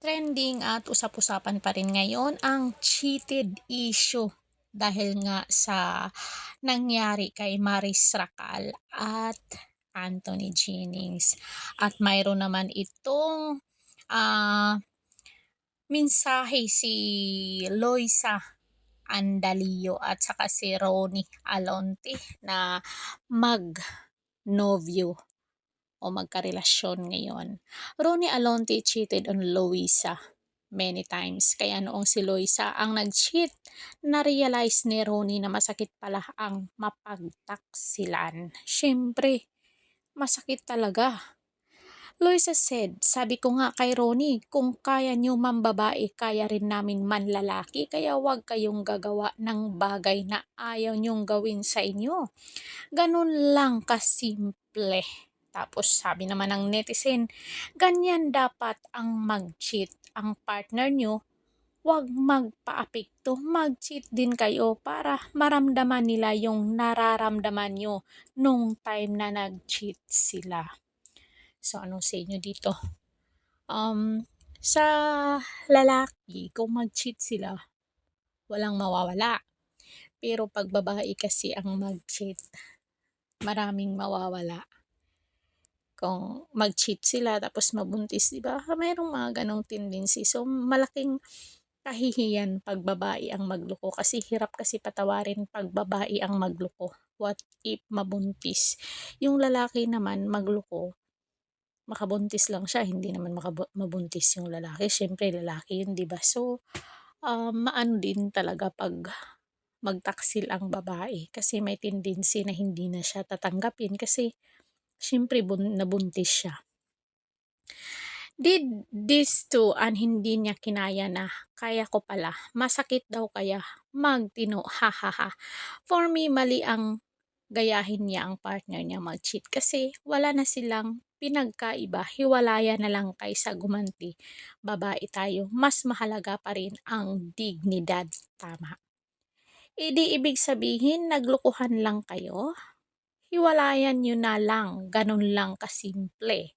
Trending at usap-usapan pa rin ngayon ang cheated issue dahil nga sa nangyari kay Maris Racal at Anthony Jennings. At mayroon naman itong mensahe si Loisa Andalio at saka si Ronnie Alonte na mag-novio o magkarelasyon ngayon. Ronnie Alonte cheated on Loisa many times. Kaya noong si Loisa ang nag-cheat, na-realize ni Ronnie na masakit pala ang mapagtaksilan. Siyempre, masakit talaga. Loisa said, sabi ko nga kay Ronnie, kung kaya niyo mambabae, kaya rin namin manlalaki, kaya wag kayong gagawa ng bagay na ayaw niyong gawin sa inyo. Ganun lang kasimple. Tapos sabi naman ng netizen, ganyan dapat ang mag-cheat. Ang partner nyo, wag magpa-apekto. Mag-cheat din kayo para maramdaman nila yung nararamdaman nyo nung time na nag-cheat sila. So, anong sa inyo dito? Sa lalaki, kung mag-cheat sila, walang mawawala. Pero pag babae kasi ang mag-cheat, maraming mawawala. Kung mag-cheat sila tapos mabuntis, di ba? Mayroong mga ganong tendency. So, malaking kahihiyan pag babae ang magloko kasi hirap kasi patawarin pag babae ang magloko. What if mabuntis? Yung lalaki naman magloko, makabuntis lang siya, hindi naman mabuntis yung lalaki. Siyempre, lalaki yun, di ba? So, maano din talaga pag magtaksil ang babae kasi may tendency na hindi na siya tatanggapin kasi siyempre nabuntis siya. Did this to and hindi niya kinaya na kaya ko pala. Masakit daw kaya magtino. Hahaha. For me, mali ang gayahin niya ang partner niya mag-cheat kasi wala na silang pinagkaiba. Hiwalayan na lang kaysa gumanti. Babae tayo. Mas mahalaga pa rin ang dignidad. Tama. Di ibig sabihin, naglukuhan lang kayo? Hiwalayan nyo na lang. Ganun lang kasimple.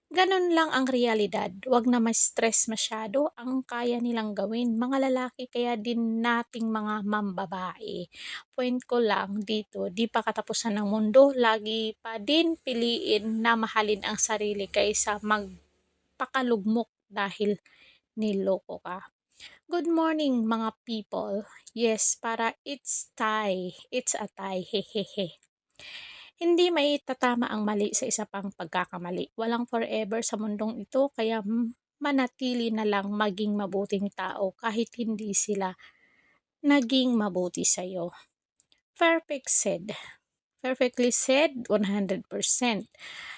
Ganun lang ang realidad. Huwag na ma-stress masyado ang kaya nilang gawin. Mga lalaki kaya din nating mga mambabae. Point ko lang dito, di pa katapusan ng mundo. Lagi pa din piliin na mahalin ang sarili kaysa magpakalugmok dahil niloko ka. Good morning mga people. Yes, para it's a tie. Hehehe. Hindi maitatama ang mali sa isa pang pagkakamali. Walang forever sa mundong ito kaya manatili na lang maging mabuting tao kahit hindi sila naging mabuti sa'yo. Perfectly said, 100%.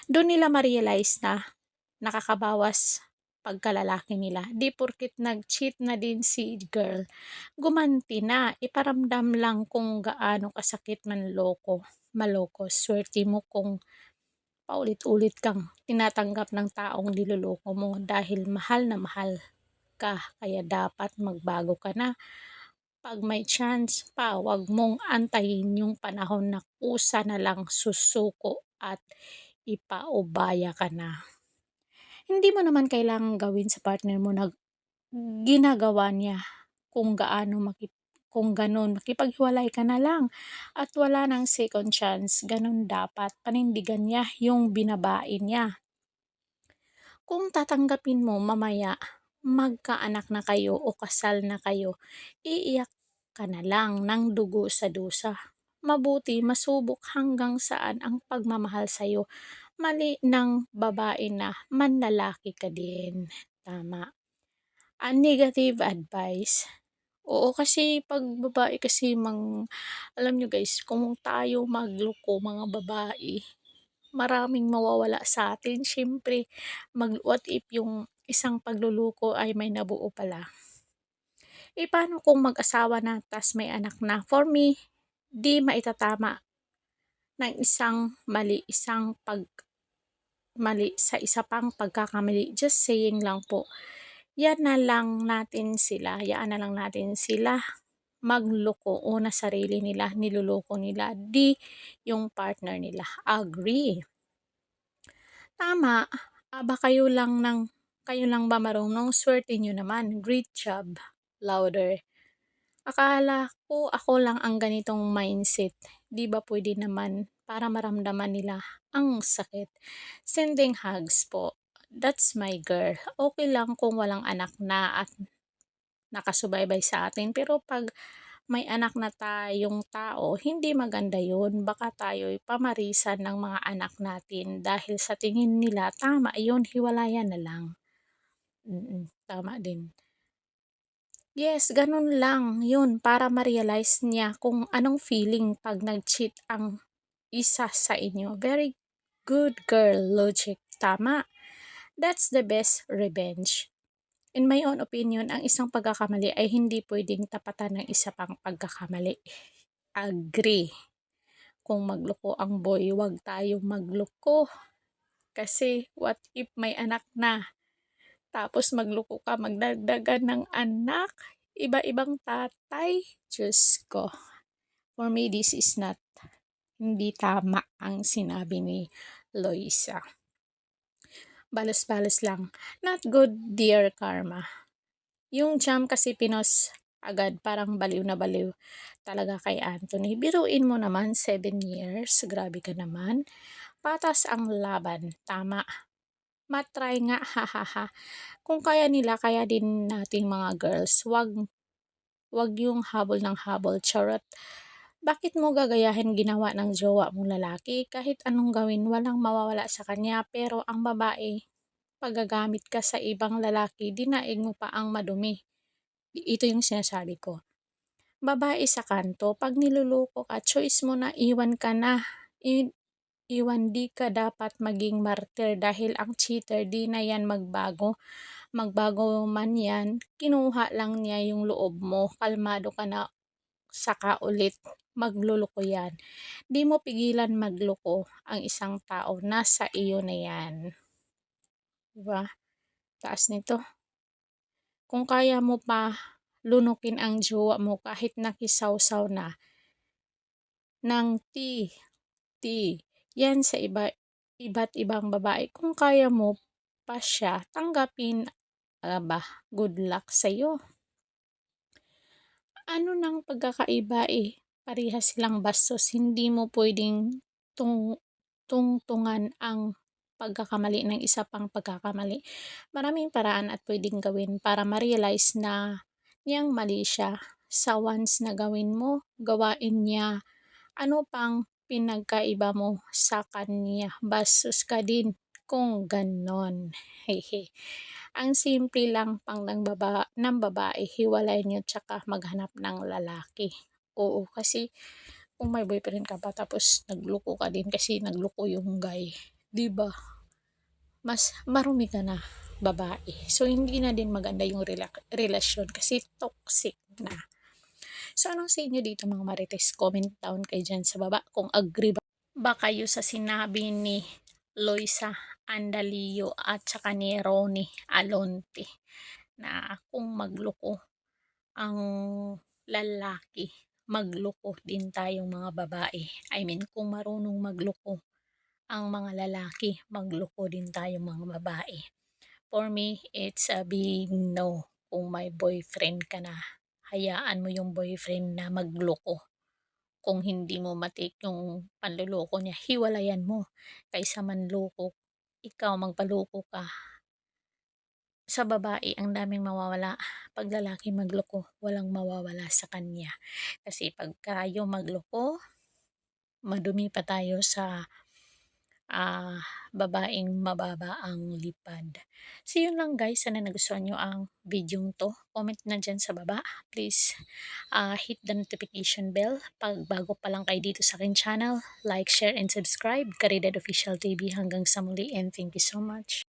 Doon nila ma-realize na nakakabawas pagkalalaki nila. Di porkit nag-cheat na din si girl, gumanti na. Iparamdam lang kung gaano kasakit maloko. Swerte mo kung paulit-ulit kang tinatanggap ng taong niloloko mo dahil mahal na mahal ka. Kaya dapat magbago ka na. Pag may chance pa, wag mong antayin yung panahon na kusa na lang susuko at ipaubaya ka na. Hindi mo naman kailangang gawin sa partner mo na ginagawa niya kung ganun, makipaghiwalay ka na lang at wala nang second chance. Ganun dapat panindigan niya yung binabae niya. Kung tatanggapin mo mamaya, magkaanak na kayo o kasal na kayo, iiyak ka na lang ng dugo sa dusa. Mabuti masubok hanggang saan ang pagmamahal sa'yo. Mali ng babae na manlalaki ka din. Tama. Ang negative advice. Oo, kasi pag babae kasi alam nyo guys, kung tayo magloko mga babae, maraming mawawala sa atin. Siyempre, what if yung isang pagluluko ay may nabuo pala? Paano kung mag-asawa na tas may anak na? For me, di maitatama ng isang mali sa isa pang pagkakamali. Just saying lang po. Hayaan na lang natin sila magloko. Una sarili nila, niloloko nila, di yung partner nila. Agree. Tama, aba kayo lang ng Kayo lang ba marunong? Swerte nyo naman. Great job. Louder. Akala ko ako lang ang ganitong mindset. 'Di ba pwede naman para maramdaman nila ang sakit. Sending hugs po. That's my girl. Okay lang kung walang anak na at nakasubaybay sa atin. Pero pag may anak na tayong tao, hindi maganda yun. Baka tayo'y pamarisan ng mga anak natin dahil sa tingin nila, tama yun, hiwalayan na lang. Tama din. Yes, ganun lang. Yun, para ma-realize niya kung anong feeling pag nag-cheat ang isa sa inyo. Very good girl logic. Tama. That's the best revenge. In my own opinion, ang isang pagkakamali ay hindi pwedeng tapatan ng isa pang pagkakamali. Agree. Kung magloko ang boy, wag tayong magloko. Kasi what if may anak na? Tapos magloko ka, magdagdagan ng anak, iba-ibang tatay. Diyos ko. For me, this is not, hindi tama ang sinabi ni Loisa. Balas-balas lang. Not good, dear karma. Yung jam kasi pinos agad, parang baliw na baliw talaga kay Anthony. Biruin mo naman, 7 years. Grabe ka naman. Patas ang laban. Tama. Matry nga, hahaha. Kung kaya nila, kaya din nating mga girls. Wag yung habol ng habol, charot. Bakit mo gagayahin ginawa ng jowa mong lalaki? Kahit anong gawin, walang mawawala sa kanya. Pero ang babae, paggagamit ka sa ibang lalaki, dinaig mo pa ang madumi. Ito yung sinasabi ko. Babae sa kanto, pag niluloko ka, choice mo na, iwan ka na. Iwan, di ka dapat maging martyr dahil ang cheater di na yan magbago. Magbago man yan, kinuha lang niya yung loob mo. Kalmado ka na, saka ulit magluloko yan. Di mo pigilan magloko ang isang tao, nasa iyo na yan. Diba? Taas nito. Kung kaya mo pa lunukin ang jowa mo kahit nakisawsaw na ng yan sa iba't ibang babae. Kung kaya mo pa siya, tanggapin. Ba, good luck sa'yo. Ano nang pagkakaiba parehas silang bastos. Hindi mo pwedeng tungtungan ang pagkakamali ng isa pang pagkakamali. Maraming paraan at pwedeng gawin para ma-realize na niyang mali siya. Sa once na gawin mo, gawain niya. Ano pang pinagkaiba mo sa kanya? Bastos ka din kung ganon. Hehe. Ang simple lang pang ng babae, hiwalay niyo tsaka maghanap ng lalaki. Oo, kasi kung may boyfriend ka pa tapos nagloko ka din kasi nagloko yung guy, 'di ba? Mas marumi ka na babae. So hindi na din maganda yung relasyon kasi toxic na. So anong sa inyo dito mga marites? Comment down kayo dyan sa baba kung agree ba kayo sa sinabi ni Loisa Andalio at saka ni Ronnie Alonte na kung magloko ang lalaki, magloko din tayong mga babae. I mean, kung marunong magloko ang mga lalaki, magloko din tayong mga babae. For me, it's a big no. Kung may boyfriend ka na, hayaan mo yung boyfriend na magloko. Kung hindi mo matik yung panluloko niya, hiwalayan mo. Kaysa manloko, ikaw magpaloko ka. Sa babae, ang daming mawawala. Pag lalaki magloko, walang mawawala sa kanya. Kasi pag kayo magloko, madumi pa tayo sa babaeng mababa ang lipad. So yun lang guys, sana nagustuhan nyo ang video to. Comment na dyan sa baba. Please hit the notification bell. Pag bago pa lang kayo dito sa akin channel, like, share, and subscribe. Caridad Official TV hanggang sa muli and thank you so much.